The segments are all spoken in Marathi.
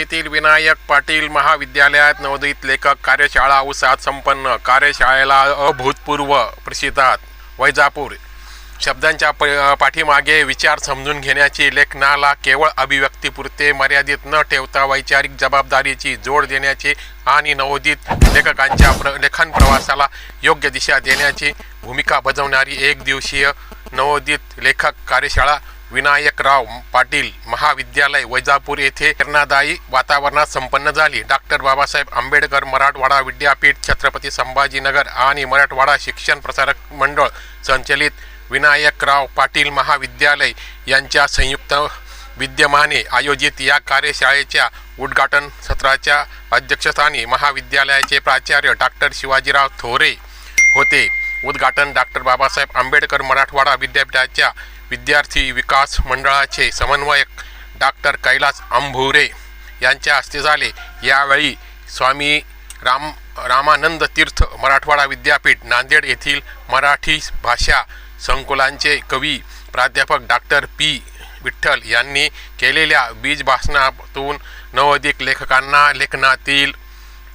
येथील विनायक पाटील महाविद्यालयात नवोदित लेखक कार्यशाळा उत्साहात संपन्न। कार्यशाळेला अभूतपूर्व प्रतिसाद। वैजापूर। शब्दांच्या पाठीमागे विचार समजून घेण्याची, लेखनाला केवळ अभिव्यक्तीपुरते मर्यादित न ठेवता वैचारिक जबाबदारीची जोड देण्याची आणि नवोदित लेखकांच्या लेखन प्रवासाला योग्य दिशा देण्याची भूमिका बजावणारी एक दिवसीय नवोदित लेखक कार्यशाळा विनायकराव पाटील महाविद्यालय वैजापूर येथे प्रेरणादायी वातावरणात संपन्न झाली। डॉक्टर बाबासाहेब आंबेडकर मराठवाडा विद्यापीठ, छत्रपती संभाजीनगर आणि मराठवाडा शिक्षण प्रसारक मंडळ संचलित विनायकराव पाटील महाविद्यालय यांच्या संयुक्त विद्यमाने आयोजित या कार्यशाळेच्या उद्घाटन सत्राच्या अध्यक्षस्थानी महाविद्यालयाचे प्राचार्य डॉक्टर शिवाजीराव थोरे होते। उद्घाटन डॉक्टर बाबासाहेब आंबेडकर मराठवाडा विद्यापीठाच्या विद्यार्थी विकास मंडळाचे समन्वयक डॉक्टर कैलास अंभुरे यांच्या हस्ते झाले। यावेळी स्वामी रामानंद तीर्थ मराठवाडा विद्यापीठ नांदेड येथील मराठी भाषा संकुलांचे कवी प्राध्यापक डॉक्टर पी विठ्ठल यांनी केलेल्या बीज भाषणातून नवोदित लेखकांना लेखनातील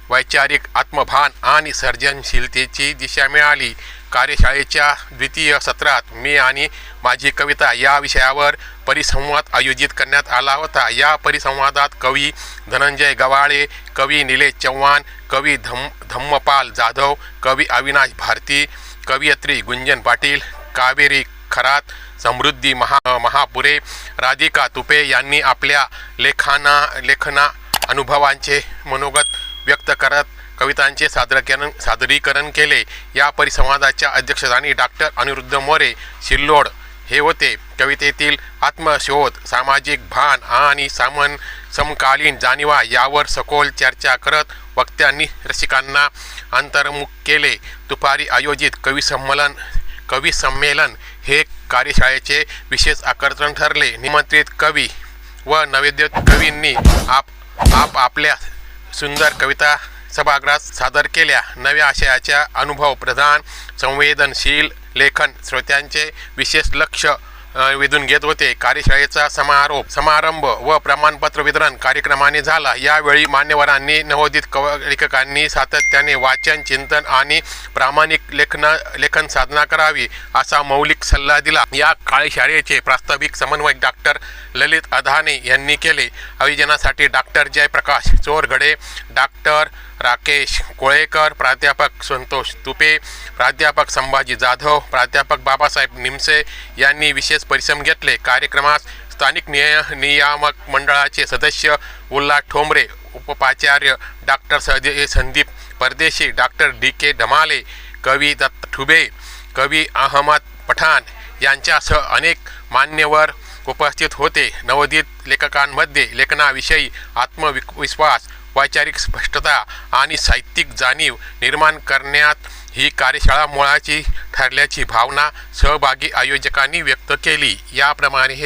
वैचारिक आत्मभान आणि सर्जनशीलतेची दिशा मिळाली। कार्यशाळेच्या द्वितीय सत्रात मी आणि माझी कविता या विषयावर परिसंवाद आयोजित करण्यात आला होता। या परिसंवादात कवी धनंजय गवाळे, कवी निलेश चव्हाण, कवी धम्मपाल जाधव, कवी अविनाश भारती, कवयित्री गुंजन पाटील, कावेरी खरात, समृद्धी महापुरे, राधिका तुपे यांनी आपल्या लेखना अनुभवांचे मनोगत व्यक्त करत कवितांचे सादरीकरण केले। या परिसंवादाच्या अध्यक्षस्थानी डॉक्टर अनिरुद्ध मोरे शिल्लोड हे होते। कवितेतील आत्मशोध, सामाजिक भान आणि समकालीन जाणीवा यावर सखोल चर्चा करत वक्त्यांनी रसिकांना अंतर्मुख केले। दुपारी आयोजित कवी संमेलन हे कार्यशाळेचे विशेष आकर्षण ठरले। निमंत्रित कवी व नवोदित कवींनी आपल्या सुंदर कविता सभागृहात सादर केल्या। नव्या आशयाच्या अनुभव प्रधान संवेदनशील लेखन श्रोत्यांचे विशेष लक्ष वेधून घेत होते। कार्यशाळेचा समारंभ व प्रमाणपत्र वितरण कार्यक्रमाने झाला। यावेळी मान्यवरांनी नवोदित लेखकांनी सातत्याने वाचन, चिंतन आणि प्रामाणिक लेखन साधना करावी असा मौलिक सल्ला दिला। या कार्यशाळेचे प्रास्ताविक समन्वयक डॉक्टर ललित अधाने यांनी केले। आयोजनासाठी डॉक्टर जयप्रकाश चोरघडे, डॉक्टर राकेश कोळेकर, प्राध्यापक संतोष तुपे, प्राध्यापक संभाजी जाधव, प्राध्यापक बाबासाहेब निमसे यांनी विशेष परिश्रम घेतले। कार्यक्रमास स्थानिक नियामक मंडळाचे सदस्य उल्हास ठोंबरे, उपाचार्य डॉक्टर संदीप परदेशी, डॉक्टर DK ढमाले, कवी दत्त ठुबे, कवी अहमद पठाण यांच्यासह अनेक मान्यवर उपस्थित होते। नवोदित लेखकांमध्ये लेखनाविषयी आत्मविश्वास, वैचारिक स्पष्टता आणि साहित्यिक जाणीव निर्माण करण्यात ही कार्यशाळा मोलाची ठरल्याची भावना सहभागी आयोजकांनी व्यक्त केली। याप्रमाणे हे